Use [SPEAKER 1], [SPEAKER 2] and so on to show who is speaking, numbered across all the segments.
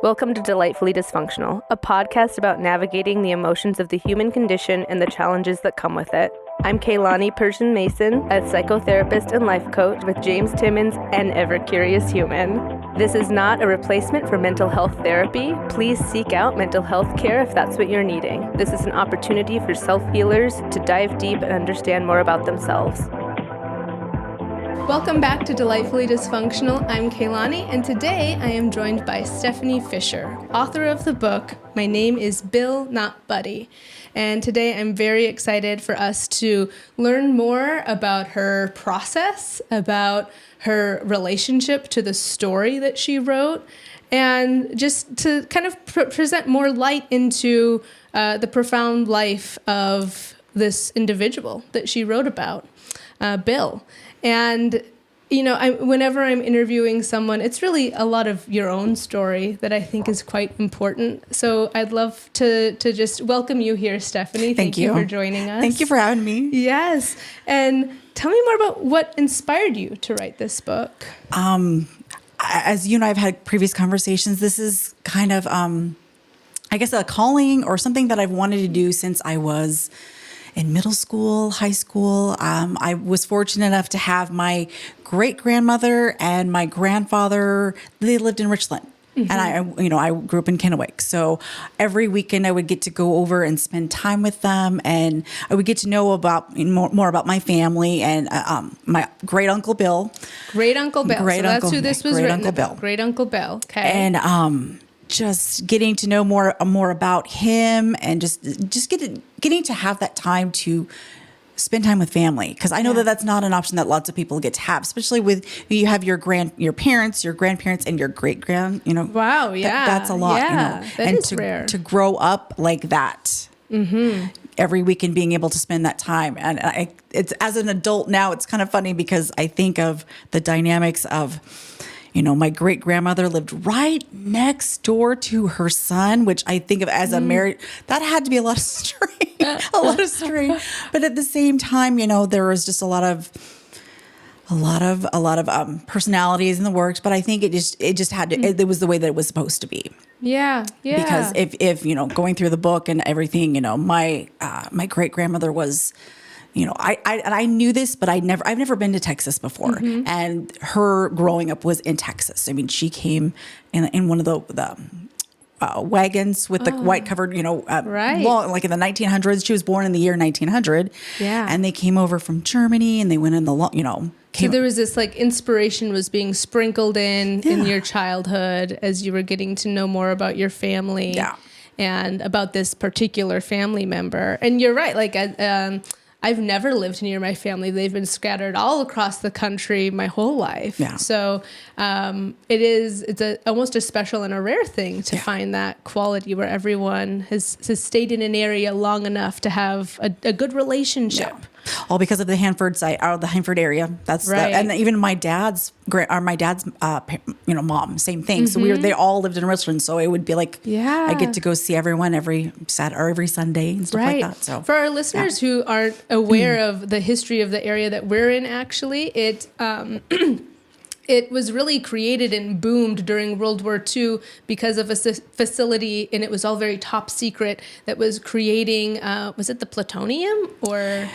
[SPEAKER 1] Welcome to Delightfully Dysfunctional, a podcast about navigating the emotions of the human condition and the challenges that come with it. I'm Keilani Persian Mason, a psychotherapist and life coach with James Timmons, an ever-curious human. This is not a replacement for mental health therapy. Please seek out mental health care if that's what you're needing. This is an opportunity for self-healers to dive deep and understand more about themselves. Welcome back to Delightfully Dysfunctional. I'm Keilani, and today I am joined by Stephanie Fisher, author of the book, My Name is Bill, Not Buddy. And today I'm very excited for us to learn more about her process, about her relationship to the story that she wrote, and just to kind of present more light into the profound life of this individual that she wrote about, Bill. And, you know, whenever I'm interviewing someone, it's really a lot of your own story that I think is quite important. So I'd love to just welcome you here, Stephanie. Thank you for joining us.
[SPEAKER 2] Thank you for having me.
[SPEAKER 1] Yes. And tell me more about what inspired you to write this book.
[SPEAKER 2] As you and I have had previous conversations, this is kind of, I guess, a calling or something that I've wanted to do since I was in middle school, high school. I was fortunate enough to have my great-grandmother and my grandfather, they lived in Richland. Mm-hmm. And I grew up in Kennewick. So every weekend I would get to go over and spend time with them. And I would get to know about more about my family and my great Uncle Bill.
[SPEAKER 1] Great Uncle Bill. That's who this was written about. Great Uncle Bill. Okay.
[SPEAKER 2] And just getting to know more about him and just getting to have that time to spend time with family. Because I know that that's not an option that lots of people get to have, especially with you have your parents, your grandparents, and your great-grand,
[SPEAKER 1] Wow, yeah.
[SPEAKER 2] That's a lot,
[SPEAKER 1] That is rare.
[SPEAKER 2] To grow up like that. Mm-hmm. Every weekend being able to spend that time. And it's as an adult now, it's kind of funny because I think of the dynamics of, my great-grandmother lived right next door to her son, which I think of as a married, that had to be a lot of strain, But at the same time, there was just a lot of personalities in the works, but I think it just had to, it was the way that it was supposed to be.
[SPEAKER 1] Yeah. Yeah.
[SPEAKER 2] Because if going through the book and everything, my great-grandmother was, I knew this, but I've never been to Texas before. Mm-hmm. And her growing up was in Texas. I mean, she came in one of the wagons with the white covered,
[SPEAKER 1] right.
[SPEAKER 2] long, like in the 1900s. She was born in the year 1900.
[SPEAKER 1] Yeah.
[SPEAKER 2] And they came over from Germany and they went in
[SPEAKER 1] So there was this inspiration was being sprinkled in your childhood as you were getting to know more about your family.
[SPEAKER 2] Yeah.
[SPEAKER 1] And about this particular family member. And you're right. I've never lived near my family. They've been scattered all across the country my whole life. Yeah. So it's almost a special and a rare thing to find that quality where everyone has stayed in an area long enough to have a good relationship.
[SPEAKER 2] Yeah. All because of the Hanford site, or the Hanford area. That's
[SPEAKER 1] right.
[SPEAKER 2] And even my dad's mom, same thing. Mm-hmm. So they all lived in Richland. So it would be like, I get to go see everyone every Saturday or every Sunday and stuff like that. So
[SPEAKER 1] for our listeners who aren't aware of the history of the area that we're in, actually, it was really created and boomed during World War II because of a facility, and it was all very top secret, that was creating, was it the plutonium or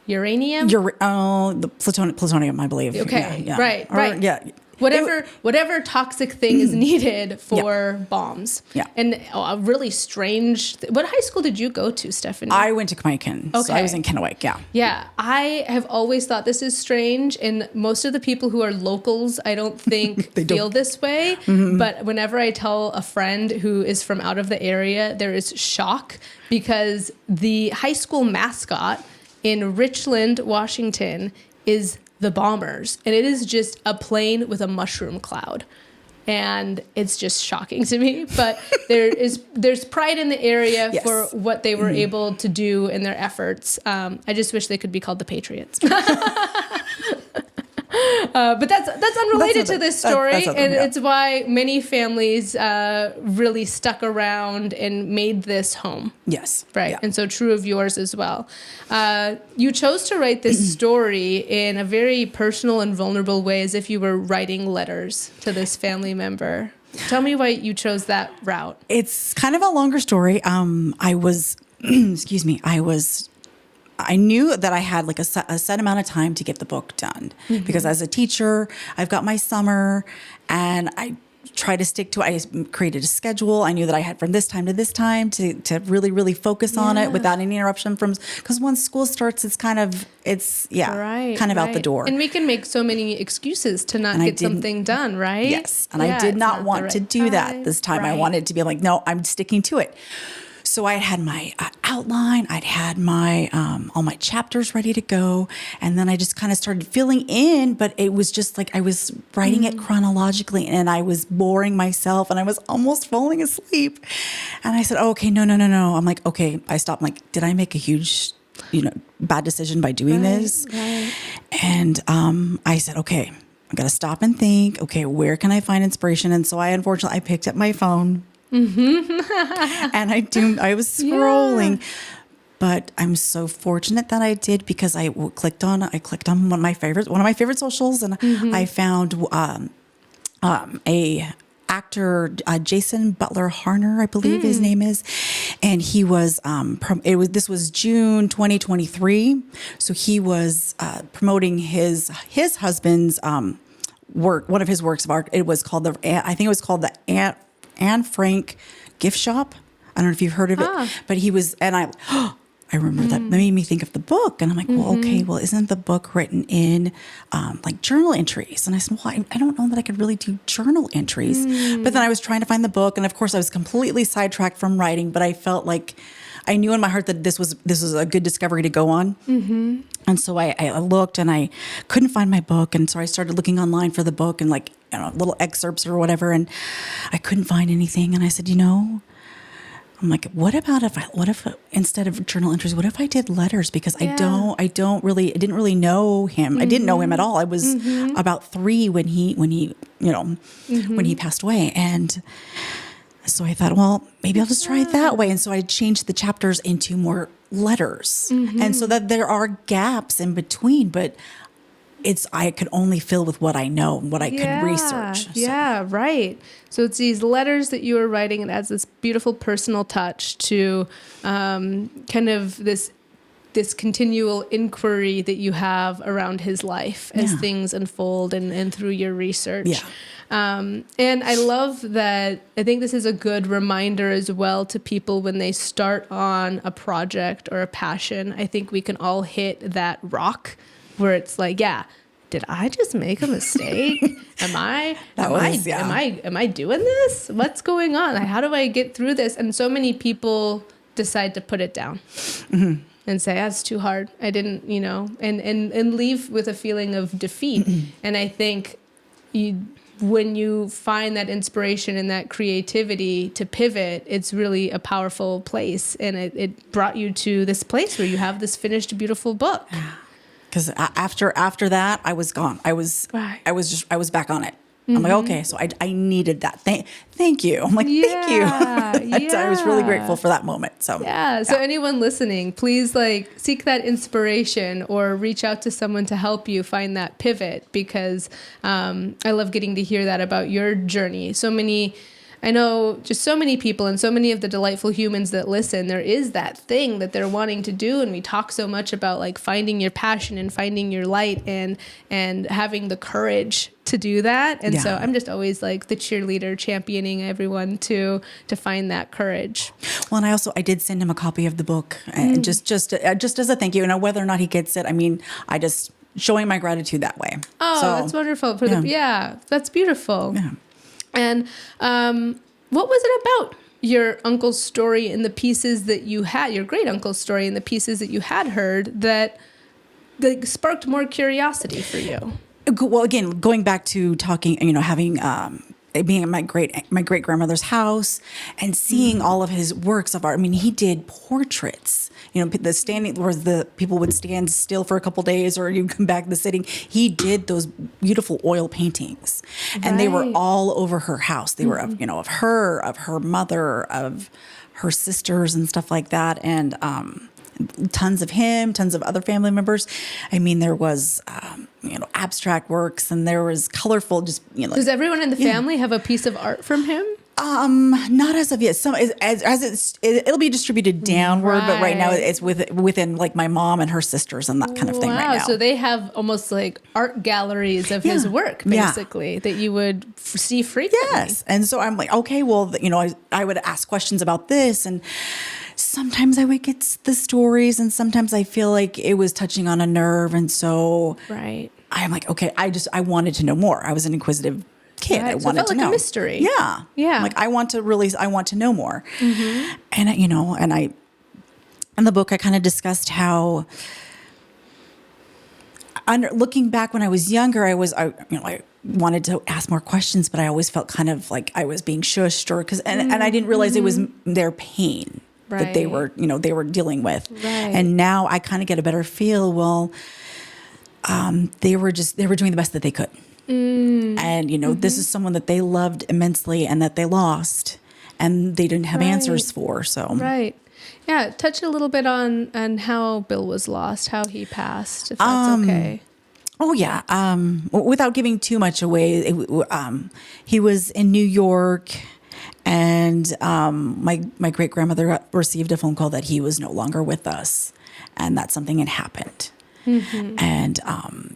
[SPEAKER 1] uranium?
[SPEAKER 2] The plutonium, I believe.
[SPEAKER 1] Okay,
[SPEAKER 2] yeah.
[SPEAKER 1] Right.
[SPEAKER 2] Yeah.
[SPEAKER 1] Whatever toxic thing is needed for bombs.
[SPEAKER 2] Yeah.
[SPEAKER 1] And a really strange... What high school did you go to, Stephanie?
[SPEAKER 2] I went to Kennewick. Okay. So I was in Kennewick, yeah.
[SPEAKER 1] Yeah. I have always thought this is strange, and most of the people who are locals, I don't think feel this way. Mm-hmm. But whenever I tell a friend who is from out of the area, there is shock because the high school mascot in Richland, Washington, is the Bombers, and it is just a plane with a mushroom cloud, and it's just shocking to me. But there's pride in the area for what they were able to do in their efforts. I just wish they could be called the Patriots. But that's unrelated to this story, it's why many families really stuck around and made this home.
[SPEAKER 2] Yes.
[SPEAKER 1] Right.
[SPEAKER 2] Yeah.
[SPEAKER 1] And so true of yours as well. You chose to write this story in a very personal and vulnerable way, as if you were writing letters to this family member. Tell me why you chose that route.
[SPEAKER 2] It's kind of a longer story. I was, excuse me, I knew that I had like a set amount of time to get the book done because as a teacher, I've got my summer and I try to stick to it. I created a schedule. I knew that I had from this time to this time to really, really focus on it without any interruption because once school starts, it's kind of out the door.
[SPEAKER 1] And we can make so many excuses to not get something done, right?
[SPEAKER 2] Yes. And I did not want to do that this time. I wanted to be like, no, I'm sticking to it. So I had my outline, I'd had my all my chapters ready to go, and then I just kind of started filling in, but it was just like I was writing it chronologically, and I was boring myself, and I was almost falling asleep. And I said, oh, okay, no. I'm like, okay, I stopped. I'm like, did I make a huge, bad decision by doing this?
[SPEAKER 1] Right.
[SPEAKER 2] And I said, okay, I got to stop and think, okay, where can I find inspiration? And so I picked up my phone. And I was scrolling, but I'm so fortunate that I did because I clicked on one of my favorite socials, and I found a actor, Jason Butler Harner, I believe his name is, and he was this was June 2023, so he was promoting his husband's work, one of his works of art. It was called the Anne Frank gift shop. I don't know if you've heard of it, but he was, and I remember that made me think of the book, and I'm like, well, okay, well, isn't the book written in like journal entries? And I said, well, I don't know that I could really do journal entries. But then I was trying to find the book, and of course I was completely sidetracked from writing, but I felt like I knew in my heart that this was a good discovery to go on. And so I looked and I couldn't find my book. And so I started looking online for the book and little excerpts or whatever. And I couldn't find anything. And I said, I'm like, what if instead of journal entries, what if I did letters? Because I didn't really know him. I didn't know him at all. I was about 3 when he passed away. And so I thought, well, maybe I'll just try it that way. And so I changed the chapters into more letters. And so that there are gaps in between, but I could only fill with what I know and what I could research.
[SPEAKER 1] Yeah, right. So it's these letters that you were writing. It adds this beautiful personal touch to kind of this continual inquiry that you have around his life as things unfold and through your research.
[SPEAKER 2] Yeah.
[SPEAKER 1] And I love that. I think this is a good reminder as well to people when they start on a project or a passion. I think we can all hit that rock where it's like, did I just make a mistake? Am I doing this? What's going on? How do I get through this? And so many people decide to put it down and say, that's too hard. I didn't, and leave with a feeling of defeat. And I think when you find that inspiration and that creativity to pivot, it's really a powerful place. And it brought you to this place where you have this finished, beautiful book.
[SPEAKER 2] Because after that, I was gone. I was back on it. I'm like, okay, so I needed that. Thank you. I'm like, thank you. I was really grateful for that moment. So
[SPEAKER 1] So anyone listening, please seek that inspiration or reach out to someone to help you find that pivot, because I love getting to hear that about your journey. I know just so many people and so many of the delightful humans that listen, there is that thing that they're wanting to do. And we talk so much about finding your passion and finding your light and having the courage to do that. And so I'm just always the cheerleader championing everyone to find that courage.
[SPEAKER 2] Well, and I did send him a copy of the book just as a thank you. And whether or not he gets it, I just showing my gratitude that way.
[SPEAKER 1] Oh, that's wonderful. That's beautiful.
[SPEAKER 2] Yeah.
[SPEAKER 1] And what was it about your uncle's story and the pieces that you had, your great uncle's story and the pieces that you had heard that sparked more curiosity for you?
[SPEAKER 2] Well, again, going back to talking, having being at my great grandmother's house and seeing all of his works of art. I mean, he did portraits. The standing where the people would stand still for a couple days, or you come back to the sitting. He did those beautiful oil paintings, and they were all over her house. They were of her mother, of her sisters, and stuff like that. And tons of him, tons of other family members. I mean, there was, abstract works, and there was colorful, just,
[SPEAKER 1] Does everyone in the family have a piece of art from him?
[SPEAKER 2] Not as of yet. Some it'll be distributed downward, but right now it's within like my mom and her sisters and that kind of thing right now.
[SPEAKER 1] So they have almost like art galleries of his work, basically, that you would see frequently.
[SPEAKER 2] Yes, and so I'm like, okay, well, I would ask questions about this, and sometimes I would get the stories, and sometimes I feel like it was touching on a nerve, and so I'm like, okay, I wanted to know more. I was an inquisitive kid.
[SPEAKER 1] Right.
[SPEAKER 2] I
[SPEAKER 1] So
[SPEAKER 2] wanted
[SPEAKER 1] it felt
[SPEAKER 2] to
[SPEAKER 1] like
[SPEAKER 2] know.
[SPEAKER 1] a mystery.
[SPEAKER 2] Yeah. Like I want to know more. And in the book, I kind of discussed how, looking back when I was younger, I wanted to ask more questions, but I always felt kind of like I was being shushed and I didn't realize it was their pain that they were dealing with.
[SPEAKER 1] Right.
[SPEAKER 2] And now I kind of get a better feel. Well, they were doing the best that they could. And, this is someone that they loved immensely and that they lost and they didn't have answers for. So,
[SPEAKER 1] Yeah. Touch a little bit on how Bill was lost, how he passed, if that's okay.
[SPEAKER 2] Oh, yeah. Without giving too much away, he was in New York, and my great grandmother received a phone call that he was no longer with us, and that something had happened. And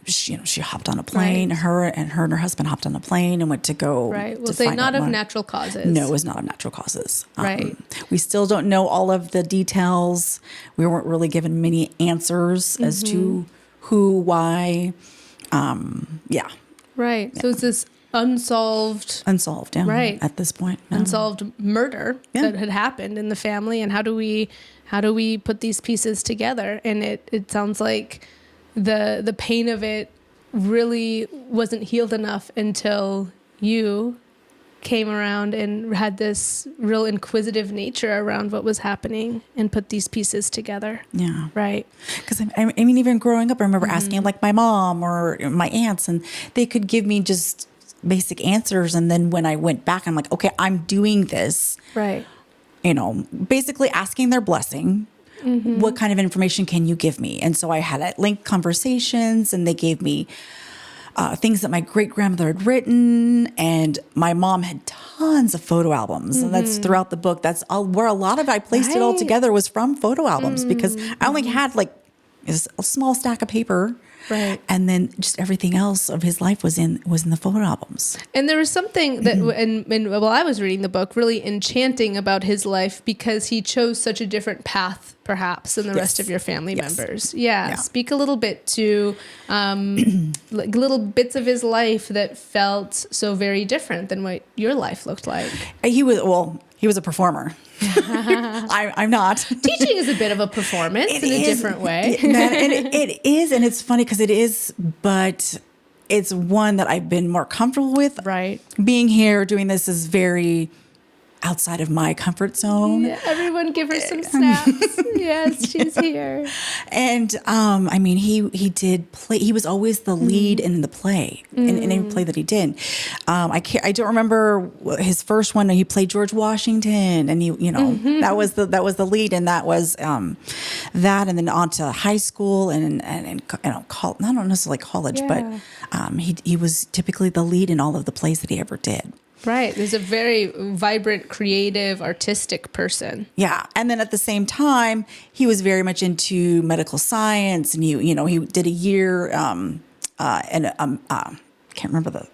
[SPEAKER 2] she hopped on a plane. Her and her husband hopped on a plane and went to go.
[SPEAKER 1] Right. We'll say not of natural causes.
[SPEAKER 2] No, it was not of natural causes.
[SPEAKER 1] Right.
[SPEAKER 2] We still don't know all of the details. We weren't really given many answers as to who, why. Yeah.
[SPEAKER 1] Right. Yeah. So it's this unsolved.
[SPEAKER 2] Yeah.
[SPEAKER 1] Right.
[SPEAKER 2] At this point.
[SPEAKER 1] No. Unsolved murder that had happened in the family, and how do we put these pieces together? And it sounds like the pain of it really wasn't healed enough until you came around and had this real inquisitive nature around what was happening and put these pieces together.
[SPEAKER 2] Yeah.
[SPEAKER 1] Right.
[SPEAKER 2] Because I mean, even growing up, I remember asking like my mom or my aunts, and they could give me just basic answers. And then when I went back, I'm like, okay, I'm doing this.
[SPEAKER 1] Right.
[SPEAKER 2] Basically asking their blessing. What kind of information can you give me? And so I had linked conversations, and they gave me things that my great grandmother had written, and my mom had tons of photo albums, and that's throughout the book. That's where a lot of I placed it all together was from photo albums, because I only had like a small stack of paper.
[SPEAKER 1] Right.
[SPEAKER 2] And then just everything else of his life was in the photo albums.
[SPEAKER 1] And there was something that, and while I was reading the book, really enchanting about his life, because he chose such a different path, perhaps, than the rest of your family members. Yeah. Speak a little bit to like little bits of his life that felt so very different than what your life looked like.
[SPEAKER 2] He was a performer. I'm not.
[SPEAKER 1] Teaching is a bit of a performance in a different way.
[SPEAKER 2] And it is, and it's funny because it is, but it's one that I've been more comfortable with.
[SPEAKER 1] Right.
[SPEAKER 2] Being here, doing this is very outside of my comfort zone.
[SPEAKER 1] Yeah, everyone give her some snaps. Yes, she's here.
[SPEAKER 2] And I mean, he did play. He was always the lead in the play, in any play that he did. I don't remember his first one. He played George Washington, and that was the lead, and that was that, and then on to high school and not necessarily college, but he was typically the lead in all of the plays that he ever did.
[SPEAKER 1] Right. There's a very vibrant, creative, artistic person.
[SPEAKER 2] Yeah. And then at the same time, he was very much into medical science, and he did a year can't remember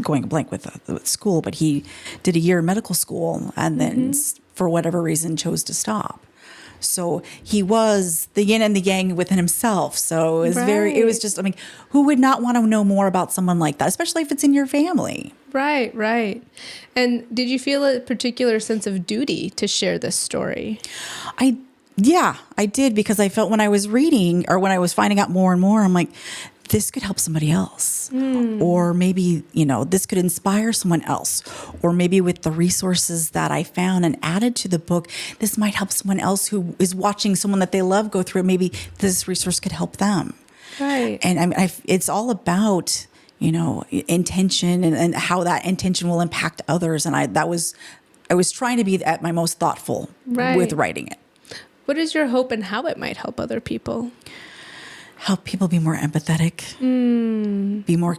[SPEAKER 2] going blank with the school, but he did a year in medical school, and then for whatever reason chose to stop. So he was the yin and the yang within himself. So it was it was just, I mean, who would not want to know more about someone like that, especially if it's in your family?
[SPEAKER 1] Right, right. And did you feel a particular sense of duty to share this story?
[SPEAKER 2] I did, because I felt when I was reading, or when I was finding out more and more, I'm like, this could help somebody else. Or maybe, this could inspire someone else. Or maybe with the resources that I found and added to the book, this might help someone else who is watching someone that they love go through it. Maybe this resource could help them.
[SPEAKER 1] Right.
[SPEAKER 2] And it's all about, intention and how that intention will impact others. And I was trying to be at my most thoughtful with writing it.
[SPEAKER 1] What is your hope and how it might help other people?
[SPEAKER 2] Help people be more empathetic, be more,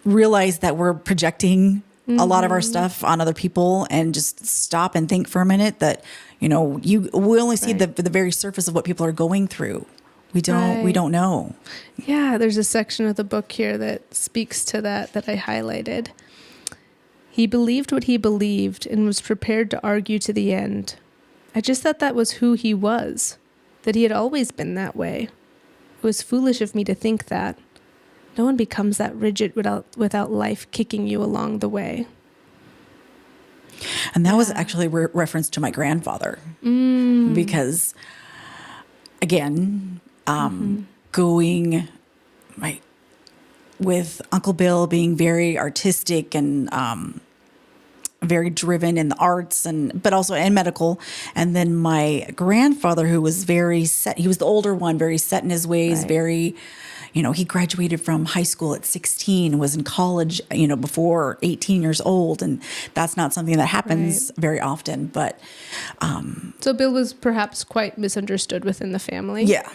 [SPEAKER 2] realize that we're projecting a lot of our stuff on other people, and just stop and think for a minute that, we only see the very surface of what people are going through. We don't know.
[SPEAKER 1] Yeah, there's a section of the book here that speaks to that I highlighted. He believed what he believed and was prepared to argue to the end. I just thought that was who he was, that he had always been that way. It was foolish of me to think that. No one becomes that rigid without life kicking you along the way.
[SPEAKER 2] And that was actually a reference to my grandfather. Because, again, going with Uncle Bill being very artistic and very driven in the arts but also in medical. And then my grandfather, who was very set, he was the older one, very set in his ways, very, he graduated from high school at 16, was in college, before 18 years old. And that's not something that happens very often. But
[SPEAKER 1] so Bill was perhaps quite misunderstood within the family.
[SPEAKER 2] Yeah.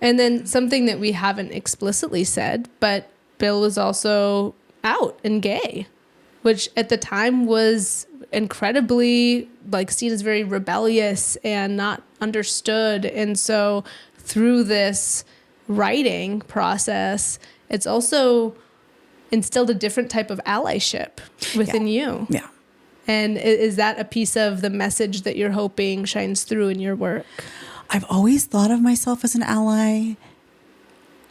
[SPEAKER 1] And then something that we haven't explicitly said, but Bill was also out and gay, which at the time was incredibly seen as very rebellious and not understood. And so through this writing process, it's also instilled a different type of allyship within you.
[SPEAKER 2] Yeah.
[SPEAKER 1] And is that a piece of the message that you're hoping shines through in your work?
[SPEAKER 2] I've always thought of myself as an ally.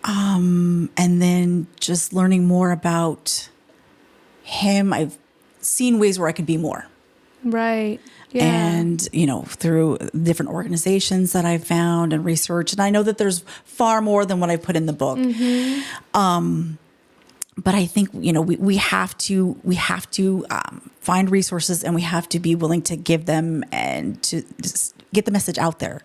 [SPEAKER 2] And then just learning more about him, I've seen ways where I could be more.
[SPEAKER 1] Right. Yeah.
[SPEAKER 2] And, through different organizations that I've found and researched. And I know that there's far more than what I put in the book. But I think, we have to find resources, and we have to be willing to give them and to just get the message out there.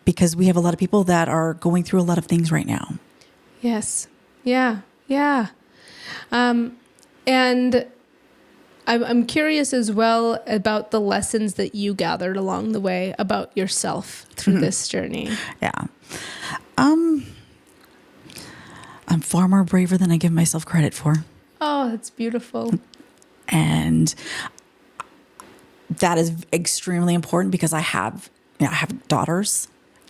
[SPEAKER 2] Because we have a lot of people that are going through a lot of things right now.
[SPEAKER 1] Yes. Yeah. Yeah. And I'm curious as well about the lessons that you gathered along the way about yourself through this journey.
[SPEAKER 2] Yeah. I'm far more braver than I give myself credit for.
[SPEAKER 1] Oh, that's beautiful.
[SPEAKER 2] And that is extremely important because I have daughters,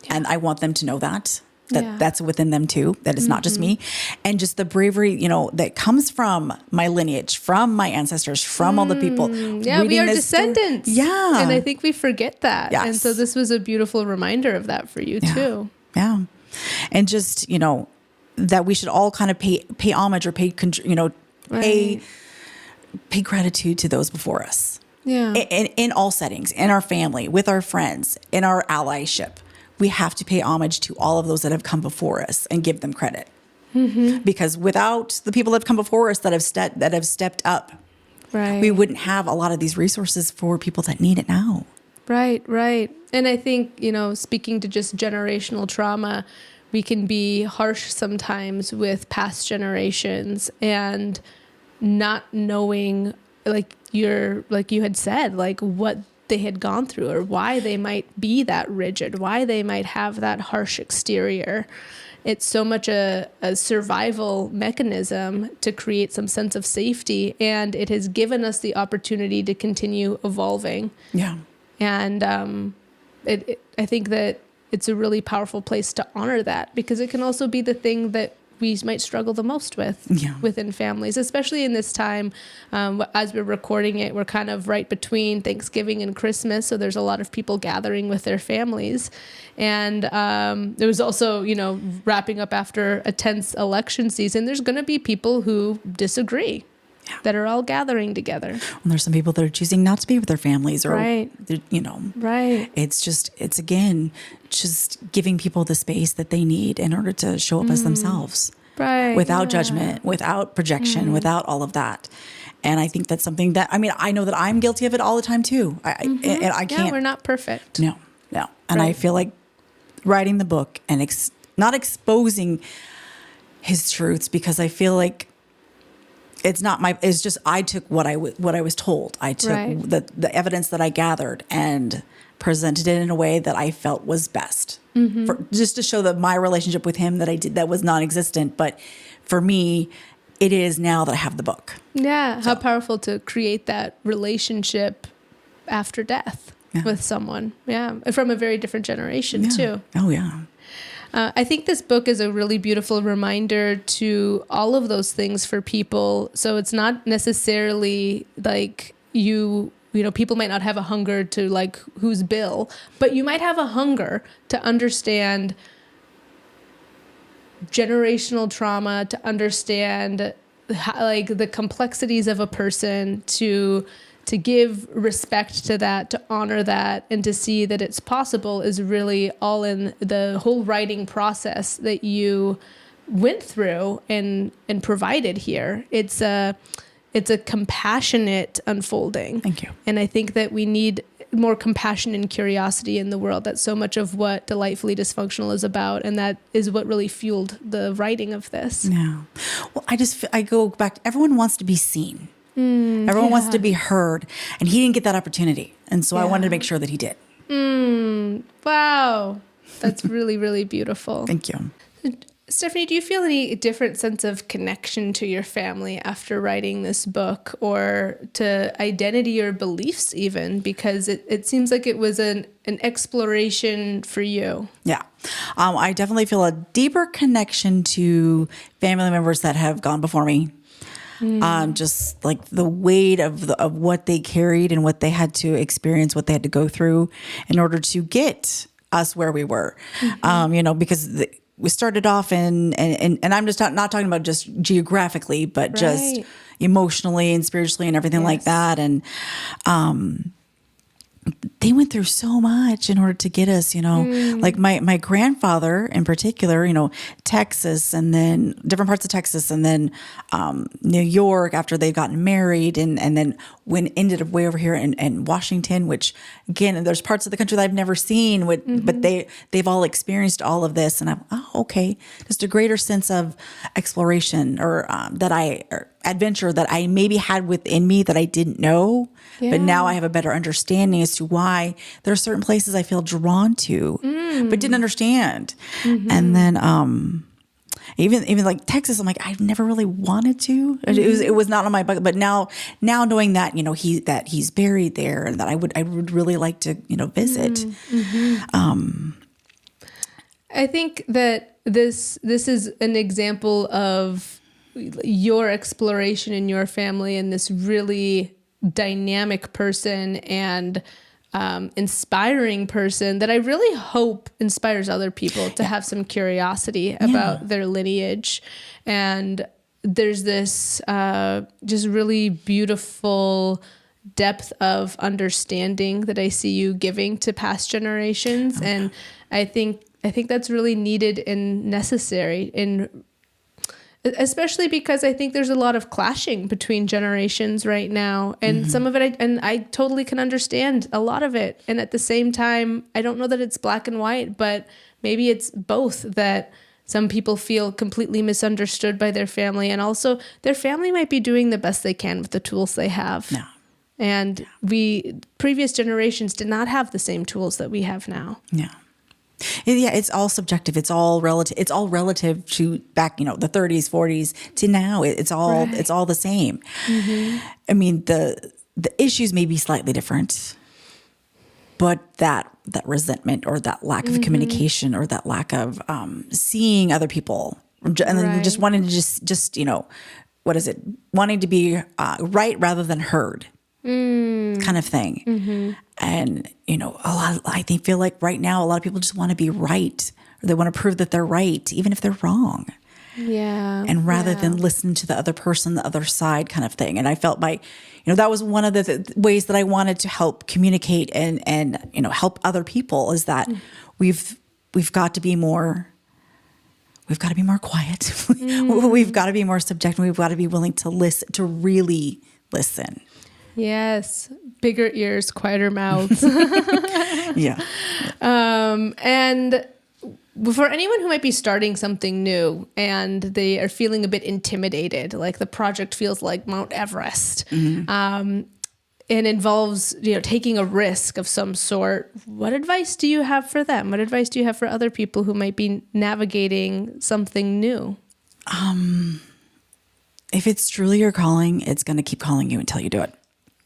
[SPEAKER 2] and I want them to know that that's within them too, that it's not just me. And just the bravery, that comes from my lineage, from my ancestors, from all the people.
[SPEAKER 1] Yeah, we are descendants.
[SPEAKER 2] Yeah.
[SPEAKER 1] And I think we forget that.
[SPEAKER 2] Yes.
[SPEAKER 1] And so this was a beautiful reminder of that for you too.
[SPEAKER 2] Yeah. And just, that we should all kind of pay homage or pay gratitude to those before us.
[SPEAKER 1] Yeah.
[SPEAKER 2] In all settings, in our family, with our friends, in our allyship, we have to pay homage to all of those that have come before us and give them credit. Because without the people that have come before us that have stepped up, we wouldn't have a lot of these resources for people that need it now.
[SPEAKER 1] Right. And I think, speaking to just generational trauma, we can be harsh sometimes with past generations and not knowing, like you had said, what they had gone through or why they might be that rigid, why they might have that harsh exterior. It's so much a survival mechanism to create some sense of safety, and it has given us the opportunity to continue evolving. Yeah. And I think that it's a really powerful place to honor that, because it can also be the thing that we might struggle the most with within families, especially in this time. As we're recording it, we're kind of right between Thanksgiving and Christmas. So there's a lot of people gathering with their families. And there was also, wrapping up after a tense election season, there's going to be people who disagree. That are all gathering together.
[SPEAKER 2] And there's some people that are choosing not to be with their families, or,
[SPEAKER 1] Right.
[SPEAKER 2] It's again, just giving people the space that they need in order to show up as themselves.
[SPEAKER 1] Right.
[SPEAKER 2] Without judgment, without projection, without all of that. And I think that's something that, I know that I'm guilty of it all the time too. And I can't.
[SPEAKER 1] Yeah, we're not perfect.
[SPEAKER 2] No. And I feel like writing the book and not exposing his truths, because I feel like it's just, I took what I was told. I took the evidence that I gathered, and presented it in a way that I felt was best, just to show that my relationship with him that was non-existent. But for me, it is now that I have the book.
[SPEAKER 1] Yeah. How powerful to create that relationship after death with someone. Yeah. From a very different generation too.
[SPEAKER 2] Oh yeah.
[SPEAKER 1] I think this book is a really beautiful reminder to all of those things for people. So it's not necessarily like people might not have a hunger to like, who's Bill, but you might have a hunger to understand generational trauma, to understand like the complexities of a person, to give respect to that, to honor that, and to see that it's possible is really all in the whole writing process that you went through and provided here. It's a compassionate unfolding.
[SPEAKER 2] Thank you.
[SPEAKER 1] And I think that we need more compassion and curiosity in the world. That's so much of what Delightfully Dysfunctional is about. And that is what really fueled the writing of this.
[SPEAKER 2] Yeah. Well, I go back. Everyone wants to be seen. Everyone wants to be heard. And he didn't get that opportunity. And so I wanted to make sure that he did.
[SPEAKER 1] Wow. That's really, really beautiful.
[SPEAKER 2] Thank you.
[SPEAKER 1] Stephanie, do you feel any different sense of connection to your family after writing this book, or to identity or beliefs even? Because it seems like it was an exploration for you.
[SPEAKER 2] Yeah. I definitely feel a deeper connection to family members that have gone before me. Just like the weight of what they carried and what they had to experience, what they had to go through in order to get us where we were. Because we started off and I'm just not talking about just geographically, but just emotionally and spiritually and everything like that. And they went through so much in order to get us, like my grandfather in particular, Texas, and then different parts of Texas, and then New York after they'd gotten married, and then ended up way over here in Washington, which again, there's parts of the country that I've never seen, but they've all experienced all of this, and I'm okay, just a greater sense of exploration or adventure that I maybe had within me that I didn't know. But now I have a better understanding as to why there are certain places I feel drawn to, but didn't understand. And then even like Texas, I'm like, I've never really wanted to. It was not on my bucket. But now knowing that he's buried there, and that I would really like to visit.
[SPEAKER 1] I think that this is an example of your exploration in your family, and this really dynamic person and inspiring person that I really hope inspires other people to have some curiosity about their lineage. And there's this just really beautiful depth of understanding that I see you giving to past generations. Okay. And I think that's really needed and necessary, especially because I think there's a lot of clashing between generations right now, and some of it, I totally can understand a lot of it. And at the same time, I don't know that it's black and white, but maybe it's both, that some people feel completely misunderstood by their family, and also their family might be doing the best they can with the tools they have.
[SPEAKER 2] No.
[SPEAKER 1] And previous generations did not have the same tools that we have now.
[SPEAKER 2] Yeah. Yeah, it's all subjective. It's all relative. It's all relative to back, the 30s, 40s to now. It's all the same. I mean, the issues may be slightly different, but that resentment or that lack of communication or that lack of seeing other people, and then just wanting to just what is it? Wanting to be right rather than heard. Kind of thing. And, I feel like right now, a lot of people just want to be right, or they want to prove that they're right, even if they're wrong.
[SPEAKER 1] Yeah.
[SPEAKER 2] And rather than listen to the other person, the other side kind of thing. And I felt that was one of the ways that I wanted to help communicate and help other people, is that we've got to be more quiet. We've got to be more subjective. We've got to be willing to listen, to really listen.
[SPEAKER 1] Yes. Bigger ears, quieter mouths.
[SPEAKER 2] Yeah.
[SPEAKER 1] And for anyone who might be starting something new and they are feeling a bit intimidated, like the project feels like Mount Everest, and involves, taking a risk of some sort. What advice do you have for them? What advice do you have for other people who might be navigating something new?
[SPEAKER 2] If it's truly your calling, it's going to keep calling you until you do it.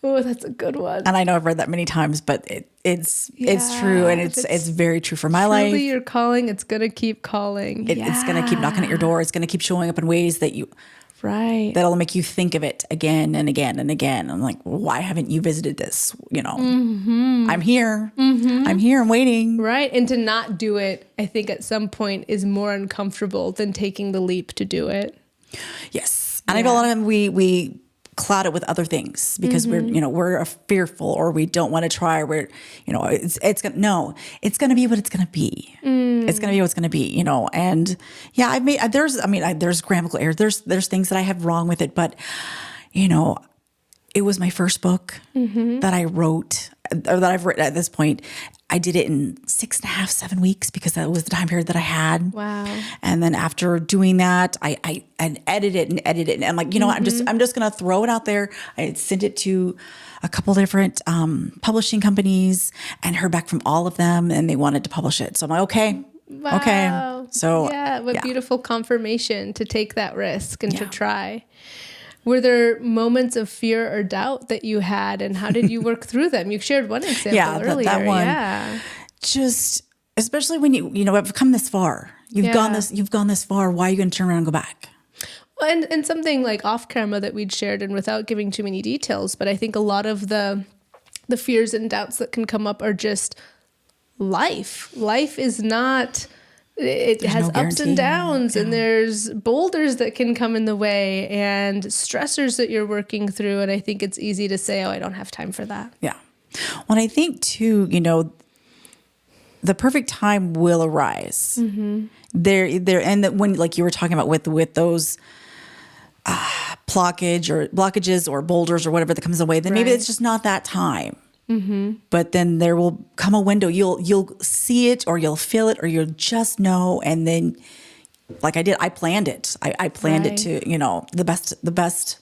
[SPEAKER 1] Oh, that's a good one.
[SPEAKER 2] And I know I've read that many times, but it's true. And it's very true for my life.
[SPEAKER 1] Truly your calling, it's going to keep calling.
[SPEAKER 2] It's going to keep knocking at your door. It's going to keep showing up in ways that'll make you think of it again and again and again. I'm like, why haven't you visited this? I'm here. I'm here. I'm waiting.
[SPEAKER 1] Right. And to not do it, I think at some point is more uncomfortable than taking the leap to do it.
[SPEAKER 2] Yes. And I know a lot of them, we cloud it with other things because we're fearful or we don't want to try. It's going to be what it's going to be. It's going to be what it's going to be, and yeah, there's grammatical errors. There's things that I have wrong with it, but it was my first book that I wrote or that I've written at this point. I did it in 6.5, 7 weeks because that was the time period that I had.
[SPEAKER 1] Wow.
[SPEAKER 2] And then after doing that, I edited it. And I'm like, I'm just going to throw it out there. I sent it to a couple different publishing companies and heard back from all of them and they wanted to publish it. So I'm like, okay.
[SPEAKER 1] Wow.
[SPEAKER 2] Okay. So
[SPEAKER 1] what beautiful confirmation to take that risk and to try. Were there moments of fear or doubt that you had, and how did you work through them? You shared one example earlier.
[SPEAKER 2] That one.
[SPEAKER 1] Yeah.
[SPEAKER 2] Just, especially when you have come this far. You've gone this far. Why are you going to turn around and go back?
[SPEAKER 1] Well, and something like off camera that we'd shared, and without giving too many details, but I think a lot of the fears and doubts that can come up are just life. Life is not... There's has ups and downs and there's boulders that can come in the way and stressors that you're working through. And I think it's easy to say, I don't have time for that.
[SPEAKER 2] Yeah. Well, I think too, the perfect time will arise. There, and that when, like you were talking about with those blockages or boulders or whatever that comes away, then maybe it's just not that time. But then there will come a window. You'll see it or you'll feel it or you'll just know. And then like I did, I planned it. I planned it to, the best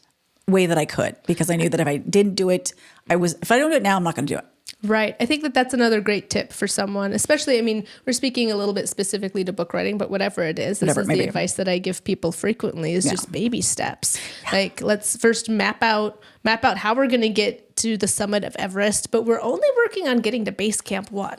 [SPEAKER 2] way that I could, because I knew that if I didn't do it, if I don't do it now, I'm not going to do it.
[SPEAKER 1] Right. I think that that's another great tip for someone, especially, we're speaking a little bit specifically to book writing, but whatever it is, this is the advice that I give people frequently is just baby steps. Like, let's first map out how we're going to get to the summit of Everest, but we're only working on getting to base camp 1,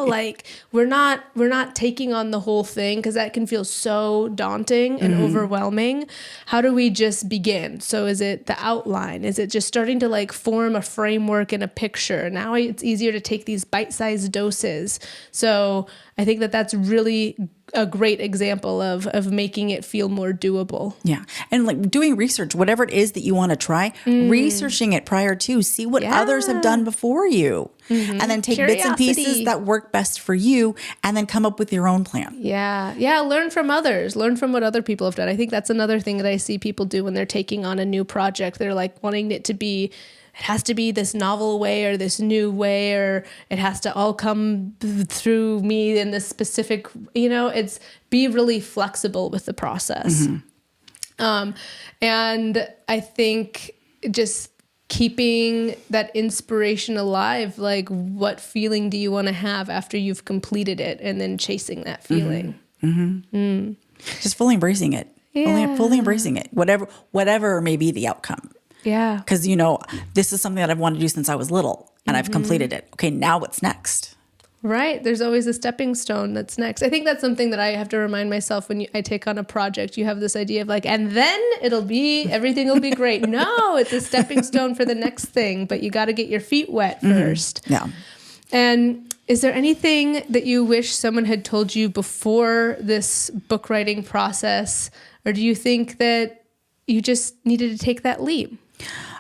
[SPEAKER 1] like we're not taking on the whole thing because that can feel so daunting and overwhelming. How do we just begin? So is it the outline? Is it just starting to like form a framework and a picture? Now it's easier to take these bite-sized doses. So I think that that's really a great example of making it feel more doable. Yeah.
[SPEAKER 2] And like doing research, whatever it is that you want to try, researching it prior to, see what others have done before you. And then take bits and pieces that work best for you and then come up with your own plan.
[SPEAKER 1] Yeah. Yeah. Learn from others. Learn from what other people have done. I think that's another thing that I see people do when they're taking on a new project. They're like wanting it to be, it has to be this novel way or this new way, or it has to all come through me in this specific, it's be really flexible with the process. And I think just keeping that inspiration alive, like what feeling do you want to have after you've completed it, and then chasing that feeling.
[SPEAKER 2] Just fully embracing it. Fully embracing it, whatever may be the outcome.
[SPEAKER 1] Yeah.
[SPEAKER 2] Because, this is something that I've wanted to do since I was little and I've completed it. Okay, now what's next?
[SPEAKER 1] Right. There's always a stepping stone that's next. I think that's something that I have to remind myself when I take on a project. You have this idea of like, and then everything will be great. No, it's a stepping stone for the next thing, but you got to get your feet wet first.
[SPEAKER 2] Yeah.
[SPEAKER 1] And is there anything that you wish someone had told you before this book writing process? Or do you think that you just needed to take that leap?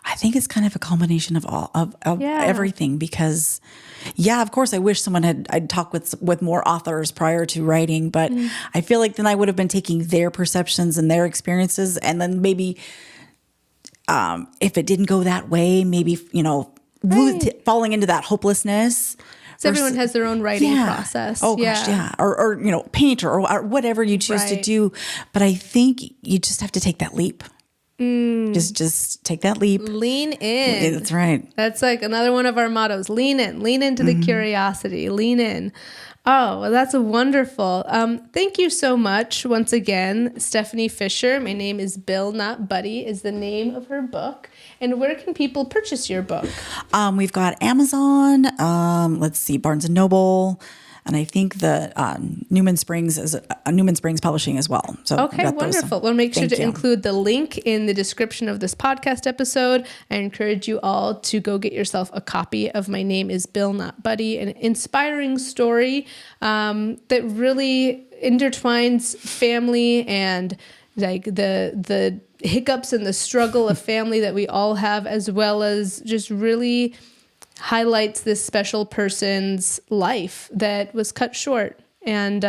[SPEAKER 2] I think it's kind of a combination of all of everything, because of course I wish I'd talked with more authors prior to writing, but I feel like then I would have been taking their perceptions and their experiences, and then maybe if it didn't go that way, maybe falling into that hopelessness.
[SPEAKER 1] So everyone has their own writing process.
[SPEAKER 2] Oh gosh, yeah. Or paint or whatever you choose to do, but I think you just have to take that leap. Just take that leap.
[SPEAKER 1] Lean in.
[SPEAKER 2] That's right.
[SPEAKER 1] That's like another one of our mottos. Lean in. Lean into the curiosity. Lean in. Oh, well, that's wonderful. Thank you so much once again, Stephanie Fisher. My name is Bill, Not Buddy, is the name of her book. And where can people purchase your book?
[SPEAKER 2] We've got Amazon, let's see, Barnes & Noble, and I think the Newman Springs Publishing as well. So
[SPEAKER 1] Okay, wonderful. We'll make sure to include the link in the description of this podcast episode. I encourage you all to go get yourself a copy of My Name is Bill, Not Buddy, an inspiring story that really intertwines family and like the hiccups and the struggle of family that we all have, as well as just really highlights this special person's life that was cut short. And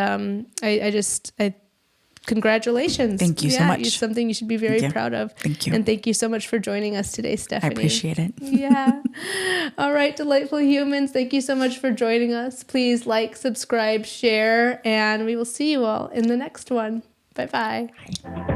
[SPEAKER 1] congratulations.
[SPEAKER 2] Thank you so much.
[SPEAKER 1] It's something you should be very proud of.
[SPEAKER 2] Thank you.
[SPEAKER 1] And thank you so much for joining us today, Stephanie.
[SPEAKER 2] I appreciate it.
[SPEAKER 1] Yeah. All right, delightful humans. Thank you so much for joining us. Please like, subscribe, share, and we will see you all in the next one. Bye-bye.
[SPEAKER 2] Bye.